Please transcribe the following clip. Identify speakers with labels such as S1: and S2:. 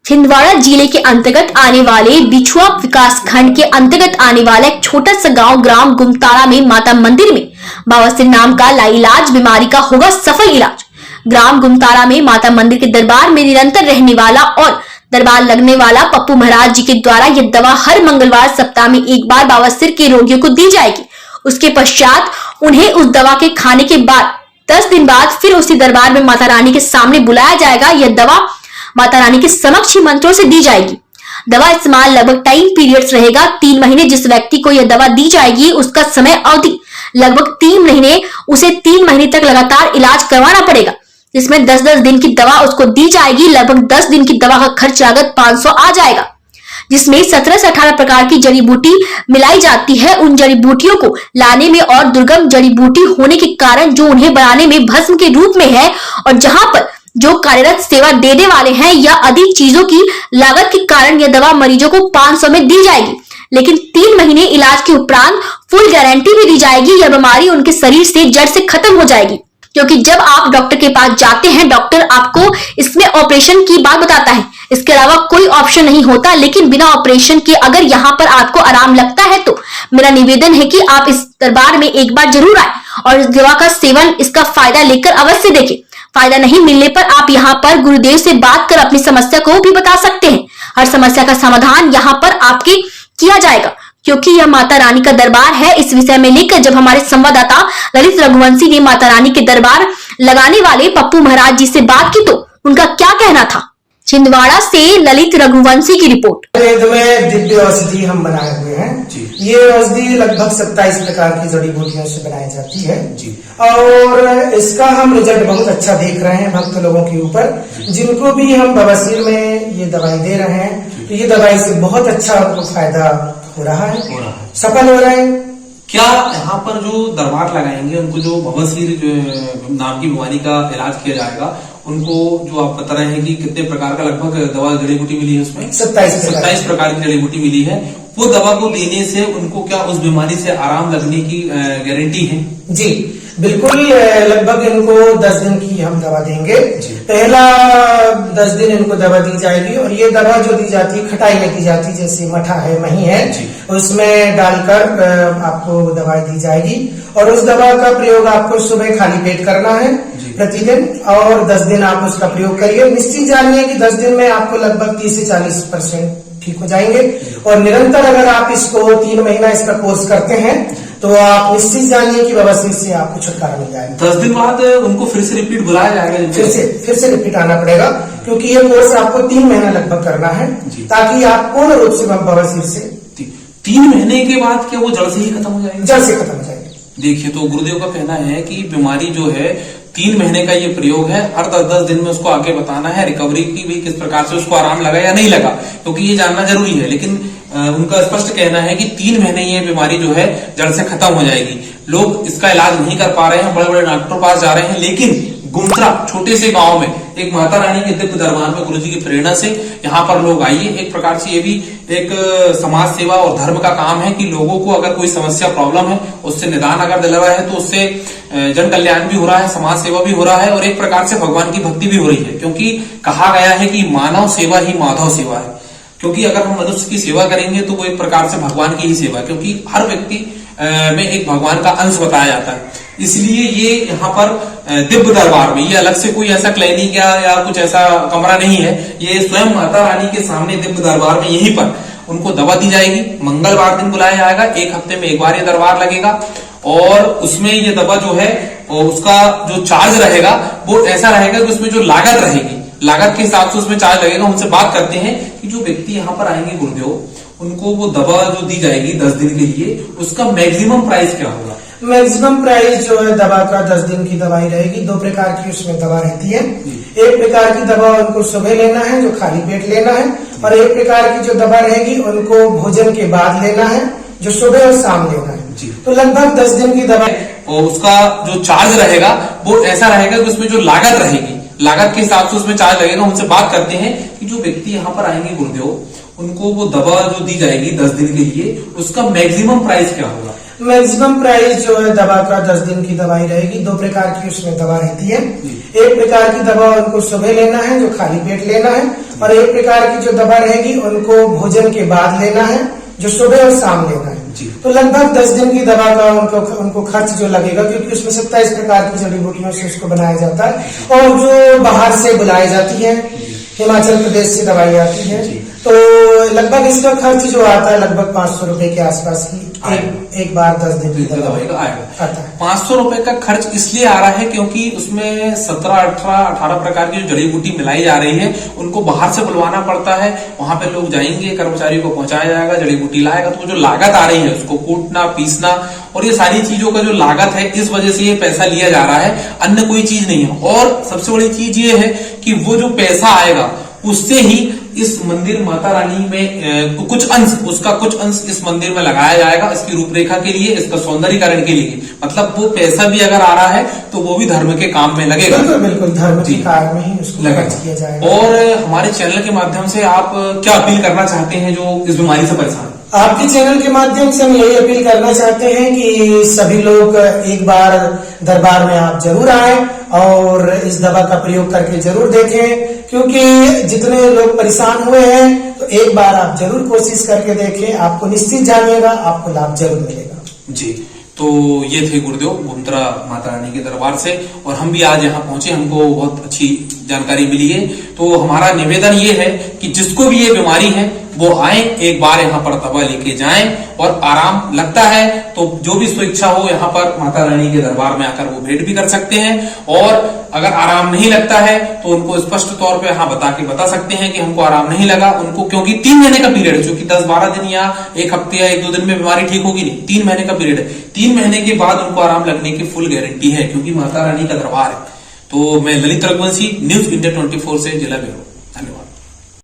S1: छिंदवाड़ा जिले के अंतर्गत आने वाले बिछुआ विकास खंड के अंतर्गत आने वाला एक छोटा सा गांव ग्राम गुमताड़ा में माता मंदिर में बवासीर नाम का लाइलाज बीमारी का होगा सफल इलाज। ग्राम गुमताड़ा में माता मंदिर के दरबार में निरंतर रहने वाला और दरबार लगने वाला पप्पू महाराज जी के द्वारा यह दवा हर मंगलवार सप्ताह में एक बार बवासीर के रोगियों को दी जाएगी। उसके पश्चात उन्हें उस दवा के खाने के बाद 10 दिन बाद फिर उसी दरबार में माता रानी के सामने बुलाया जाएगा। यह दवा माता रानी के समक्ष ही मंत्रों से दी जाएगी। दवा इस्तेमाल लगभग टाइम पीरियड्स रहेगा 3 महीने। जिस व्यक्ति को यह दवा दी जाएगी उसका समय अवधि लगभग 3 महीने, उसे 3 महीने तक लगातार इलाज करवाना पड़ेगा, जिसमें 10-10 दिन की दवा उसको दी जाएगी। लगभग 10 दिन की दवा का खर्च लागत 500 आ जाएगा, जिसमें 17 से 18 प्रकार की जड़ी बूटी मिलाई जाती है। उन जड़ी बूटियों को लाने में और दुर्गम जड़ी बूटी होने के कारण जो उन्हें बनाने में भस्म के रूप में है, और जहां पर जो कार्यरत सेवा देने वाले हैं या अधिक चीजों की लागत के कारण यह दवा मरीजों को 500 में दी जाएगी, लेकिन 3 महीने इलाज के उपरांत फुल गारंटी भी दी जाएगी। यह बीमारी उनके शरीर से जड़ से खत्म हो जाएगी, क्योंकि जब आप डॉक्टर के पास जाते हैं, डॉक्टर आपको इसमें ऑपरेशन की बात बताता है, इसके अलावा कोई ऑप्शन नहीं होता। लेकिन बिना ऑपरेशन के अगर यहाँ पर आपको आराम लगता है तो मेरा निवेदन है कि आप इस दरबार में एक बार जरूर आए और इस दवा का सेवन, इसका फायदा लेकर अवश्य देखें। फायदा नहीं मिलने पर आप यहाँ पर गुरुदेव से बात कर अपनी समस्या को भी बता सकते हैं। हर समस्या का समाधान यहाँ पर आपके किया जाएगा, क्योंकि यह माता रानी का दरबार है। इस विषय में लेकर जब हमारे संवाददाता ललित रघुवंशी ने माता रानी के दरबार लगाने वाले पप्पू महाराज जी से बात की तो उनका क्या कहना था। छिंदवाड़ा से ललित रघुवंशी की रिपोर्ट।
S2: में दिव्य औषधि हम बनाए हुए हैं। ये औषधि लगभग 27 प्रकार की जड़ी बूटियों से बनाई जाती है जी। और इसका हम रिजल्ट बहुत अच्छा देख रहे हैं भक्त लोगों के ऊपर, जिनको भी हम बवासीर में ये दवाई दे रहे हैं, तो ये दवाई से बहुत अच्छा उनको फायदा हो रहा है, सफल हो रहे हैं।
S3: क्या यहाँ पर जो दरबार लगाएंगे उनको जो बवासीर जो नाम की बीमारी का इलाज किया जाएगा, उनको जो आप बता रहे हैं कि कितने प्रकार का लगभग दवा जड़ी बूटी मिली है, उसमें 27 प्रकार की जड़ी बूटी मिली है, वो दवा को लेने से उनको क्या उस बीमारी से आराम लगने की गारंटी है? जी
S2: बिल्कुल। लगभग इनको 10 दिन की हम दवा देंगे। पहला 10 दिन इनको दवा दी जाएगी, और ये दवा जो दी जाती है खटाई में की जाती है, जैसे मठा है, मही है, उसमें डालकर आपको दवाई दी जाएगी। और उस दवा का प्रयोग आपको सुबह खाली पेट करना है प्रतिदिन, और 10 दिन आप उसका प्रयोग करिए। निश्चित जानिए कि 10 दिन में आपको लगभग 30 से 40% ठीक हो जाएंगे। और निरंतर अगर आप इसको 3 महीना इसका कोर्स करते हैं तो आप निश्चित जानिए कि बवासीर से आपको छुटकारा मिल जाएगा।
S3: 10 दिन बाद उनको फिर से रिपीट बुलाया जाएगा?
S2: फिर से रिपीट आना पड़ेगा, क्योंकि ये कोर्स आपको 3 महीना लगभग करना है, ताकि आप पूर्ण रूप से बवासीर से
S3: 3 महीने के बाद क्या वो जड़ से ही खत्म हो जाएगी?
S2: जड़ से खत्म हो जाएगी।
S3: देखिए, तो गुरुदेव का कहना है कि बीमारी जो है 3 महीने का ये प्रयोग है, हर 10-10 दिन में उसको आगे बताना है रिकवरी की भी किस प्रकार से उसको आराम लगा या नहीं लगा, क्योंकि ये जानना जरूरी है। लेकिन उनका स्पष्ट कहना है कि 3 महीने ये बीमारी जो है जड़ से खत्म हो जाएगी। लोग इसका इलाज नहीं कर पा रहे हैं, बड़े बड़े डॉक्टरों पास जा रहे हैं, लेकिन गुमतरा छोटे से गांव में एक माता रानी के दिव्य दरबार में गुरुजी की प्रेरणा से यहाँ पर लोग आइए। एक प्रकार से ये भी एक समाज सेवा और धर्म का काम है कि लोगों को अगर कोई समस्या प्रॉब्लम है उससे निदान अगर दिला रहा है तो उससे जन कल्याण भी हो रहा है, समाज सेवा भी हो रहा है, और एक प्रकार से भगवान की भक्ति भी हो रही है। क्योंकि कहा गया है कि मानव सेवा ही माधव सेवा है, क्योंकि अगर हम मनुष्य की सेवा करेंगे तो वो एक प्रकार से भगवान की ही सेवा है, क्योंकि हर व्यक्ति में एक भगवान का अंश बताया जाता है। इसलिए ये यहाँ पर दिव्य दरबार में, ये अलग से कोई ऐसा क्लिनिक या कुछ ऐसा कमरा नहीं है, ये स्वयं माता रानी के सामने दिव्य दरबार में यहीं पर उनको दवा दी जाएगी। मंगलवार दिन बुलाया जाएगा, 1 हफ्ते में एक बार ये दरबार लगेगा, और उसमें ये दवा जो है उसका जो चार्ज रहेगा वो ऐसा रहेगा कि उसमें जो लागत रहेगी, लागत के हिसाब से उसमें चार्ज लगेगा। उनसे बात करते हैं कि जो व्यक्ति यहाँ पर आएंगे गुरुदेव, उनको वो दवा जो दी जाएगी 10 दिन के लिए, उसका मैक्सिमम प्राइस क्या होगा?
S2: मैक्सिमम प्राइस जो है दवा का 10 दिन की दवाई रहेगी। 2 प्रकार की उसमें दवा रहती है। एक प्रकार की दवा उनको सुबह लेना है, जो खाली पेट लेना है, और एक प्रकार की जो दवा रहेगी उनको भोजन के बाद लेना है, जो सुबह और शाम लेना है। तो लगभग 10 दिन की दवा,
S3: और उसका जो चार्ज रहेगा वो ऐसा रहेगा कि उसमें जो लागत रहेगी, लागत के हिसाब से उसमें चार्ज लगेगा। उनसे बात करते हैं कि जो व्यक्ति यहाँ पर आएंगे गुरुदेव, उनको वो दवा जो दी जाएगी 10 दिन के लिए, उसका मैक्सिमम प्राइस क्या होगा?
S2: मैक्सिमम प्राइस जो है दवा का 10 दिन की दवाई रहेगी। 2 प्रकार की उसमें दवा रहती है। एक प्रकार की दवा उनको सुबह लेना है, जो खाली पेट लेना है, और एक प्रकार की जो दवा रहेगी उनको भोजन के बाद लेना है, जो सुबह और शाम लेना है। तो लगभग 10 दिन की दवा का उनको खर्च जो लगेगा, क्योंकि उसमें 27 प्रकार की जड़ी बूटियों से उसको बनाया जाता है और जो बाहर से बुलाई जाती है, हिमाचल प्रदेश से दवाई आती है, तो लगभग इसका खर्च जो आता है लगभग 500 रुपए के आसपास की एक बार 10 दिन की दवाई का आता है।
S3: 500 रुपए का खर्च इसलिए आ रहा है क्योंकि उसमें 17, 18 प्रकार की जो जड़ी बूटी मिलाई जा रही है उनको बाहर से बुलवाना पड़ता है। वहां पे लोग जाएंगे, कर्मचारी को पहुंचाया जाएगा, जड़ी बूटी लाएगा, तो जो लागत आ रही है उसको कूटना, पीसना और ये सारी चीजों का जो लागत है, इस वजह से ये पैसा लिया जा रहा है, अन्य कोई चीज नहीं है। और सबसे बड़ी चीज ये है कि वो जो पैसा आएगा उससे ही इस मंदिर माता रानी में कुछ अंश इस मंदिर में लगाया जाएगा, इसकी रूपरेखा के लिए, इसका सौंदर्यीकरण के लिए। मतलब वो पैसा भी अगर आ रहा है तो वो भी धर्म के काम में लगेगा।
S2: बिल्कुल धर्म के कार्य में ही उसको खर्च किया जाएगा।
S3: और हमारे चैनल के माध्यम से आप क्या अपील करना चाहते हैं जो इस बीमारी से परेशान है?
S2: आपके चैनल के माध्यम से हम यही अपील करना चाहते हैं कि सभी लोग एक बार दरबार में आप जरूर आए और इस दवा का प्रयोग करके जरूर देखें, क्योंकि जितने लोग परेशान हुए हैं तो एक बार आप जरूर कोशिश करके देखें, आपको निश्चित जानिएगा, आपको लाभ जरूर मिलेगा।
S3: जी, तो ये थे गुरुदेव घुमतरा माता रानी के दरबार से, और हम भी आज यहाँ पहुंचे, हमको बहुत अच्छी जानकारी मिली है। तो हमारा निवेदन ये है कि जिसको भी ये बीमारी है वो आए, एक बार यहाँ पर दवा लेके जाएं, और आराम लगता है तो जो भी स्वेच्छा हो यहाँ पर माता रानी के दरबार में आकर वो भेंट भी कर सकते हैं। और अगर आराम नहीं लगता है तो उनको स्पष्ट तौर पे यहाँ बता सकते हैं कि हमको आराम नहीं लगा उनको, क्योंकि 3 महीने का पीरियड है, जो कि 10-12 दिन या एक हफ्ते या 1-2 दिन में बीमारी ठीक होगी नहीं, 3 महीने का पीरियड है। 3 महीने के बाद उनको आराम लगने की फुल गारंटी है, क्योंकि माता रानी का दरबार है। तो मैं ललित रघुवंशी, न्यूज इंडिया 24 से जिला ब्यूरो।